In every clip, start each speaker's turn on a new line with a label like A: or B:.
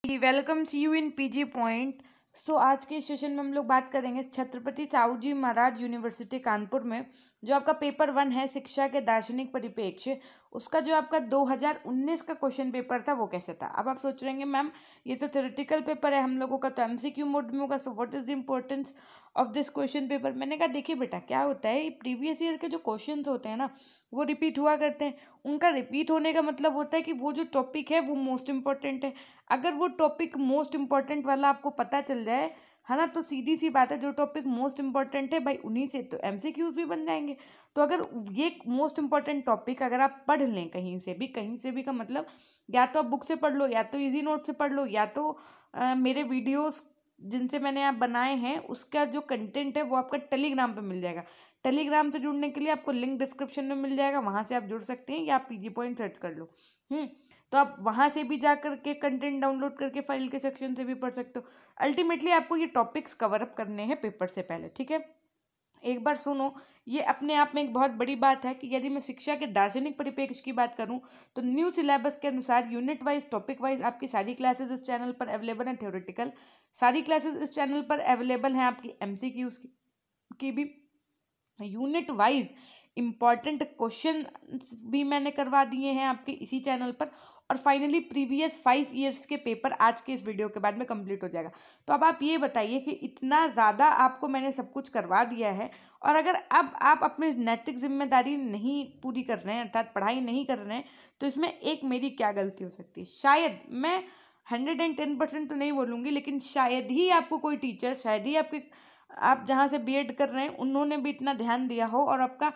A: Welcome see you in PG point. आज के session में हम लोग बात करेंगे छत्रपति साहूजी महाराज यूनिवर्सिटी कानपुर में जो आपका पेपर 1 है शिक्षा के दार्शनिक परिप्रेक्ष्य, उसका जो आपका 2019 का क्वेश्चन पेपर था वो कैसे था। अब आप सोच रहे हैं मैम ये तो थ्योरेटिकल पेपर है हम लोगों का, तो एमसीक्यू मोड में होगा, so what is the importance of this question paper. मैंने कहा देखिए बेटा क्या होता है, प्रीवियस ईयर के जो क्वेश्चन होते हैं ना वो रिपीट हुआ करते हैं। उनका रिपीट होने का मतलब होता है कि वो जो टॉपिक है वो मोस्ट इम्पॉर्टेंट है। अगर वो टॉपिक मोस्ट इम्पॉर्टेंट वाला आपको पता चल जाए है ना, तो सीधी सी बात है जो टॉपिक मोस्ट इम्पॉर्टेंट है भाई उन्हीं से तो एमसीक्यूज भी बन जाएंगे। तो अगर ये मोस्ट इम्पॉर्टेंट टॉपिक अगर आप पढ़ लें कहीं से भी का मतलब या तो आप बुक से पढ़ लो, या तो इजी नोट से पढ़ लो, या तो मेरे वीडियोस जिनसे मैंने आप बनाए हैं उसका जो कंटेंट है वो आपका टेलीग्राम पे मिल जाएगा। टेलीग्राम से जुड़ने के लिए आपको लिंक डिस्क्रिप्शन में मिल जाएगा, वहाँ से आप जुड़ सकते हैं, या आप पीजी पॉइंट सर्च कर लो। तो आप वहाँ से भी जा करके कंटेंट डाउनलोड करके फाइल के सेक्शन से भी पढ़ सकते हो। अल्टीमेटली आपको ये टॉपिक्स कवर अप करने हैं पेपर से पहले, ठीक है। एक बार सुनो, ये अपने आप में एक बहुत बड़ी बात है कि यदि मैं शिक्षा के दार्शनिक परिप्रेक्ष्य की बात करूं तो न्यू सिलेबस के अनुसार यूनिट वाइज टॉपिक वाइज आपकी सारी क्लासेस इस चैनल पर अवेलेबल हैं। थ्योरेटिकल सारी क्लासेस इस चैनल पर अवेलेबल हैं, आपकी एमसीक्यूज की भी यूनिट वाइज इम्पॉर्टेंट क्वेश्चन भी मैंने करवा दिए हैं आपके इसी चैनल पर। और फाइनली प्रीवियस 5 ईयर्स के पेपर आज के इस वीडियो के बाद में कंप्लीट हो जाएगा। तो अब आप ये बताइए कि इतना ज़्यादा आपको मैंने सब कुछ करवा दिया है, और अगर अब आप अपनी नैतिक जिम्मेदारी नहीं पूरी कर रहे हैं अर्थात पढ़ाई नहीं कर रहे हैं, तो इसमें एक मेरी क्या गलती हो सकती है। शायद मैं 110% तो नहीं बोलूँगी, लेकिन शायद ही आपको कोई टीचर, शायद ही आप जहाँ से बीएड कर रहे हैं उन्होंने भी इतना ध्यान दिया हो, और आपका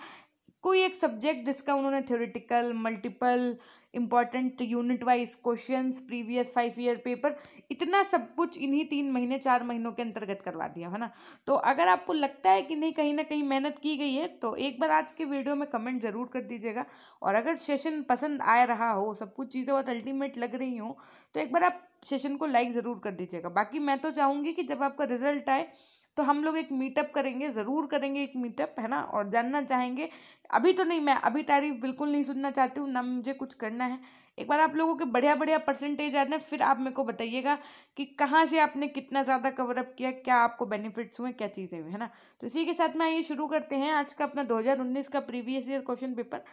A: कोई एक सब्जेक्ट जिसका उन्होंने theoretical multiple important unit wise questions previous 5 year paper इतना सब कुछ इन्हीं 3 महीने 4 महीनों के अंतर्गत करवा दिया है ना। तो अगर आपको लगता है कि नहीं कहीं ना कहीं मेहनत की गई है तो एक बार आज के वीडियो में कमेंट जरूर कर दीजिएगा। और अगर सेशन पसंद आ रहा हो, सब कुछ चीज़ें बहुत अल्टीमेट लग रही हो, तो एक बार आप सेशन को लाइक ज़रूर कर दीजिएगा। बाकी मैं तो चाहूँगी कि जब आपका रिजल्ट आए तो हम लोग एक मीटअप करेंगे, ज़रूर करेंगे एक मीटअप, है ना। और जानना चाहेंगे, अभी तो नहीं, मैं अभी तारीफ बिल्कुल नहीं सुनना चाहती हूँ ना, मुझे कुछ करना है। एक बार आप लोगों के बढ़िया बढ़िया परसेंटेज आते हैं फिर आप मेरे को बताइएगा कि कहाँ से आपने कितना ज़्यादा कवर अप किया, क्या आपको बेनिफिट्स हुए, क्या चीज़ें हुई, है ना। तो इसी के साथ में आइए शुरू करते हैं आज का अपना 2019 का प्रीवियस ईयर क्वेश्चन पेपर।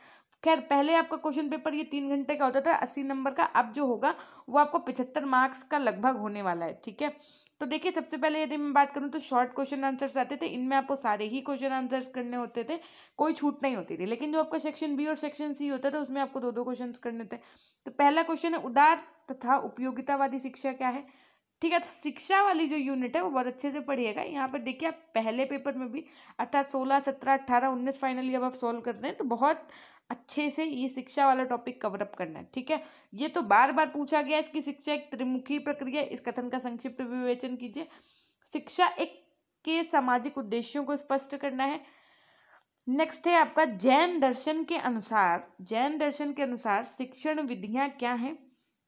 A: खैर पहले आपका क्वेश्चन पेपर ये 3 घंटे का होता था 80 नंबर का, अब जो होगा वो आपको 75 मार्क्स का लगभग होने वाला है, ठीक है। तो देखिए सबसे पहले यदि मैं बात करूं तो शॉर्ट क्वेश्चन आंसर्स आते थे, इनमें आपको सारे ही क्वेश्चन आंसर्स करने होते थे, कोई छूट नहीं होती थी। लेकिन जो आपका सेक्शन बी और सेक्शन सी होता था उसमें आपको 2-2 क्वेश्चन करने थे। तो पहला क्वेश्चन है उदार तथा उपयोगितावादी शिक्षा क्या है, ठीक है। तो शिक्षा वाली जो यूनिट है वो बहुत अच्छे से पढ़िएगा। यहाँ पर देखिए आप पहले पेपर में भी अर्थात 16, 17, 18, 19 फाइनली अब आप सॉल्व कर रहे हैं, तो बहुत अच्छे से ये शिक्षा वाला टॉपिक कवर अप करना है, ठीक है। ये तो बार बार पूछा गया, इसकी शिक्षा एक त्रिमुखी प्रक्रिया, इस कथन का संक्षिप्त विवेचन कीजिए। शिक्षा एक के सामाजिक उद्देश्यों को स्पष्ट करना है। नेक्स्ट है आपका जैन दर्शन के अनुसार शिक्षण विधियां क्या हैं।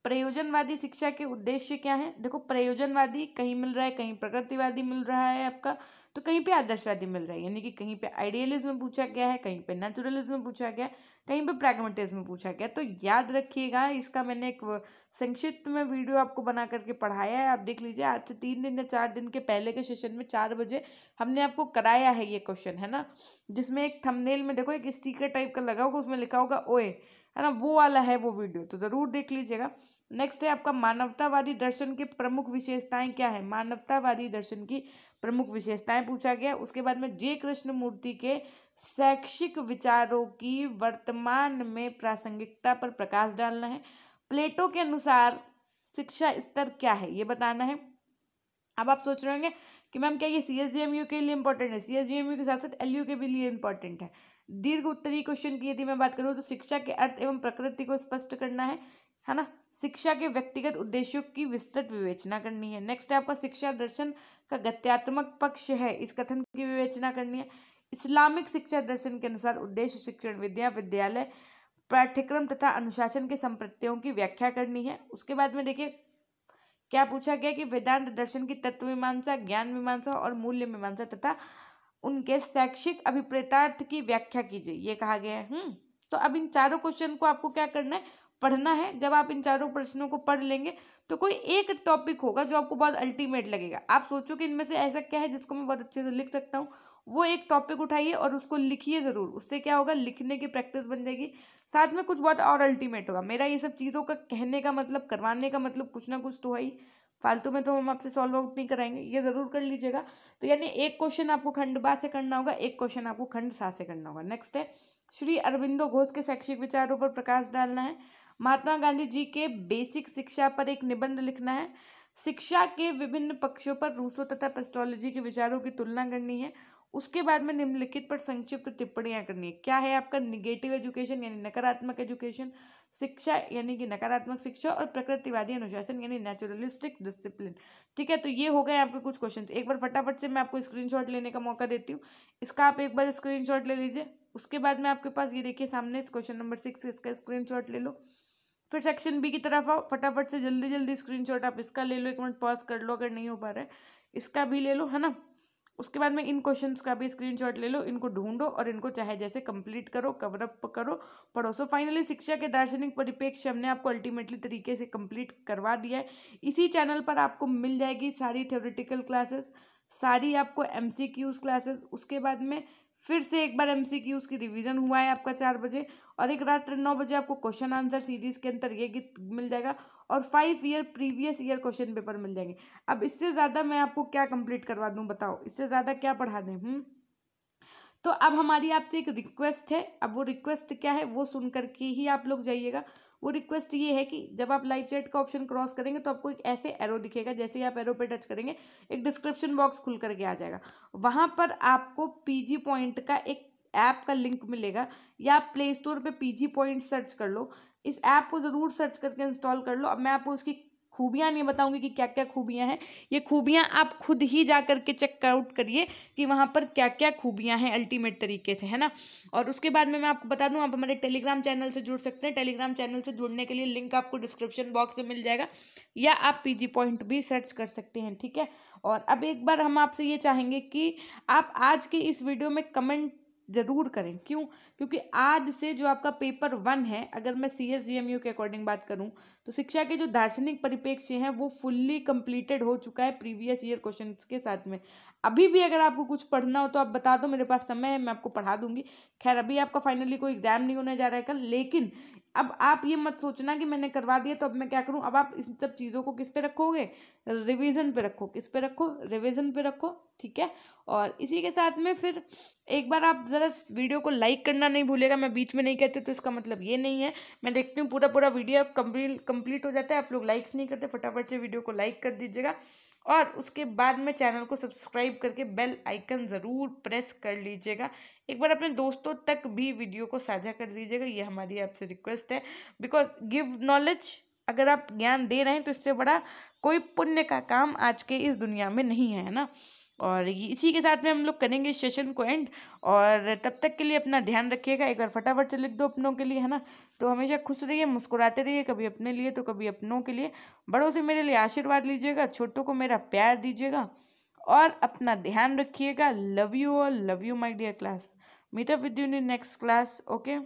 A: प्रयोजनवादी शिक्षा के उद्देश्य क्या हैं। देखो प्रयोजनवादी कहीं मिल रहा है, कहीं प्रकृतिवादी मिल रहा है आपका, तो कहीं पे आदर्शवादी मिल रहा है, यानी कि कहीं पे आइडियलिज्म पूछा गया है, कहीं पे नेचुरलिज्म पूछा गया है, कहीं पे प्रैग्मेटिज्म पूछा गया। तो याद रखिएगा, इसका मैंने एक संक्षिप्त में वीडियो आपको बना करके पढ़ाया है, आप देख लीजिए। आज से 3 दिन या 4 दिन के पहले के सेशन में 4 बजे हमने आपको कराया है ये क्वेश्चन, है ना, जिसमें एक थंबनेल में देखो एक स्टिकर टाइप का लगा होगा, उसमें लिखा होगा ओए, है ना, वो वाला है वो वीडियो, तो ज़रूर देख लीजिएगा। नेक्स्ट है आपका मानवतावादी दर्शन की प्रमुख विशेषताएं क्या है। मानवतावादी दर्शन की प्रमुख विशेषताएं पूछा गया। उसके बाद में जे कृष्णमूर्ति के शैक्षिक विचारों की वर्तमान में प्रासंगिकता पर प्रकाश डालना है। प्लेटो के अनुसार शिक्षा स्तर क्या है ये बताना है। अब आप सोच रहे होंगे कि मैम क्या ये CSGMU के लिए इंपॉर्टेंट है। CSGMU के साथ साथ LU के भी लिए इंपॉर्टेंट है। दीर्घ उत्तरीय क्वेश्चन की यदि मैं बात करूँ तो शिक्षा के अर्थ एवं प्रकृति को स्पष्ट करना है ना। शिक्षा के व्यक्तिगत उद्देश्यों की विस्तृत विवेचना करनी है। नेक्स्ट है आपका शिक्षा दर्शन का गत्यात्मक पक्ष है, इस कथन की विवेचना करनी है। इस्लामिक शिक्षा दर्शन के अनुसार उद्देश्य शिक्षण विद्या, विद्यालय, पाठ्यक्रम तथा अनुशासन के संप्रत्ययों की व्याख्या करनी है। उसके बाद में देखिए क्या पूछा गया कि वेदांत दर्शन की तत्व मीमांसा, ज्ञान मीमांसा और मूल्य मीमांसा तथा उनके शैक्षिक अभिप्रेतार्थ की व्याख्या कीजिए, ये कहा गया है। तो अब इन चारों क्वेश्चन को आपको क्या करना है, पढ़ना है। जब आप इन चारों प्रश्नों को पढ़ लेंगे तो कोई एक टॉपिक होगा जो आपको बहुत अल्टीमेट लगेगा। आप सोचो कि इनमें से ऐसा क्या है जिसको मैं बहुत अच्छे से लिख सकता हूँ, वो एक टॉपिक उठाइए और उसको लिखिए ज़रूर। उससे क्या होगा, लिखने की प्रैक्टिस बन जाएगी, साथ में कुछ बहुत और अल्टीमेट होगा। मेरा ये सब चीज़ों का कहने का मतलब, करवाने का मतलब कुछ ना कुछ तो है ही, फालतू में तो हम आपसे सॉल्व आउट नहीं कराएंगे, ये ज़रूर कर लीजिएगा। तो यानी एक क्वेश्चन आपको खंड बा से करना होगा, एक क्वेश्चन आपको खंड सा से करना होगा। नेक्स्ट है, श्री अरविंदो घोष के शैक्षिक विचारों पर प्रकाश डालना है। महात्मा गांधी जी के बेसिक शिक्षा पर एक निबंध लिखना है। शिक्षा के विभिन्न पक्षों पर रूसो तथा पेस्टोलॉजी के विचारों की तुलना करनी है। उसके बाद में निम्नलिखित पर संक्षिप्त टिप्पणियां करनी है। क्या है आपका, निगेटिव एजुकेशन यानी नकारात्मक एजुकेशन शिक्षा यानी कि नकारात्मक शिक्षा, और प्रकृतिवादी अनुशासन यानी नेचुरलिस्टिक डिसिप्लिन। ठीक है, तो ये हो गए आपके कुछ क्वेश्चन। एक बार फटाफट से मैं आपको स्क्रीनशॉट लेने का मौका देती हूँ, इसका आप एक बार स्क्रीनशॉट ले लीजिए। उसके बाद में आपके पास ये देखिए सामने इस क्वेश्चन नंबर 6, इसका स्क्रीनशॉट ले लो। फिर सेक्शन बी की तरफ आओ, फटाफट से जल्दी जल्दी स्क्रीनशॉट आप इसका ले लो, 1 मिनट पॉज कर लो, अगर नहीं हो पा रहा है इसका भी ले लो, है ना। उसके बाद में इन क्वेश्चंस का भी स्क्रीनशॉट ले लो, इनको ढूंढो और इनको चाहे जैसे कंप्लीट करो, कवर अप करो, पढ़ो। सो फाइनली शिक्षा के दार्शनिक परिप्रेक्ष्य हमने आपको अल्टीमेटली तरीके से कंप्लीट करवा दिया है। इसी चैनल पर आपको मिल जाएगी सारी थ्योरेटिकल क्लासेस, सारी आपको एमसीक्यूज क्लासेस। उसके बाद में फिर से एक बार एमसीक्यूज की रिवीजन हुआ है आपका 4 बजे, और एक रात 9 बजे आपको क्वेश्चन आंसर सीरीज के अंदर ये गीत मिल जाएगा, और 5 year previous year question paper मिल जाएंगे। अब इससे ज़्यादा मैं आपको क्या कंप्लीट करवा दूं, बताओ, इससे ज़्यादा क्या पढ़ा दें। तो अब हमारी आपसे एक रिक्वेस्ट है, अब वो रिक्वेस्ट क्या है वो सुन करके ही आप लोग जाइएगा। वो रिक्वेस्ट ये है कि जब आप लाइव चैट का ऑप्शन क्रॉस करेंगे तो आपको एक ऐसे एरो दिखेगा, जैसे ही आप एरो पे टच करेंगे एक डिस्क्रिप्शन बॉक्स खुल करके आ जाएगा। वहाँ पर आपको पीजी पॉइंट का एक ऐप का लिंक मिलेगा, या आप प्ले स्टोर पर पीजी पॉइंट सर्च कर लो। इस ऐप को ज़रूर सर्च करके इंस्टॉल कर लो। अब मैं आपको उसकी खूबियाँ नहीं बताऊंगी कि क्या क्या खूबियाँ हैं, ये खूबियाँ आप खुद ही जा करके चेक आउट करिए कि वहाँ पर क्या क्या खूबियाँ हैं अल्टीमेट तरीके से, है ना। और उसके बाद में मैं आपको बता दूँ, आप हमारे टेलीग्राम चैनल से जुड़ सकते हैं। टेलीग्राम चैनल से जुड़ने के लिए लिंक आपको डिस्क्रिप्शन बॉक्स में मिल जाएगा, या आप पीजी पॉइंट भी सर्च कर सकते हैं, ठीक है। और अब एक बार हम आपसे ये चाहेंगे कि आप आज के इस वीडियो में कमेंट जरूर करें। क्यों? क्योंकि आज से जो आपका पेपर 1 है, अगर मैं CSGMU के अकॉर्डिंग बात करूं तो शिक्षा के जो दार्शनिक परिप्रेक्ष्य हैं वो फुल्ली कंप्लीटेड हो चुका है प्रीवियस ईयर क्वेश्चंस के साथ में। अभी भी अगर आपको कुछ पढ़ना हो तो आप बता दो, मेरे पास समय है, मैं आपको पढ़ा दूंगी। खैर अभी आपका फाइनली कोई एग्जाम नहीं होने जा रहा है कल, लेकिन अब आप ये मत सोचना कि मैंने करवा दिया तो अब मैं क्या करूं। अब आप इस सब चीज़ों को किस पे रखोगे, रिवीजन पे रखो। किस पे रखो, रिवीजन पे रखो, ठीक है। और इसी के साथ में फिर एक बार आप ज़रा वीडियो को लाइक करना नहीं भूलेगा। मैं बीच में नहीं कहती तो इसका मतलब ये नहीं है, मैं देखती हूँ पूरा वीडियो कंप्लीट हो जाता है, आप लोग लाइक्स नहीं करते। फटाफट से वीडियो को लाइक कर दीजिएगा, और उसके बाद में चैनल को सब्सक्राइब करके बेल आइकन ज़रूर प्रेस कर लीजिएगा। एक बार अपने दोस्तों तक भी वीडियो को साझा कर दीजिएगा, ये हमारी आपसे रिक्वेस्ट है। बिकॉज गिव नॉलेज, अगर आप ज्ञान दे रहे हैं तो इससे बड़ा कोई पुण्य का काम आज के इस दुनिया में नहीं है ना। और इसी के साथ में हम लोग करेंगे इस सेशन को एंड, और तब तक के लिए अपना ध्यान रखिएगा। एक बार फटाफट से लिख दो अपनों के लिए, है ना। तो हमेशा खुश रहिए, मुस्कुराते रहिए, कभी अपने लिए तो कभी अपनों के लिए। बड़ों से मेरे लिए आशीर्वाद लीजिएगा, छोटों को मेरा प्यार दीजिएगा, और अपना ध्यान रखिएगा। Love you all, love you my dear class. Meet up with you in next class, okay.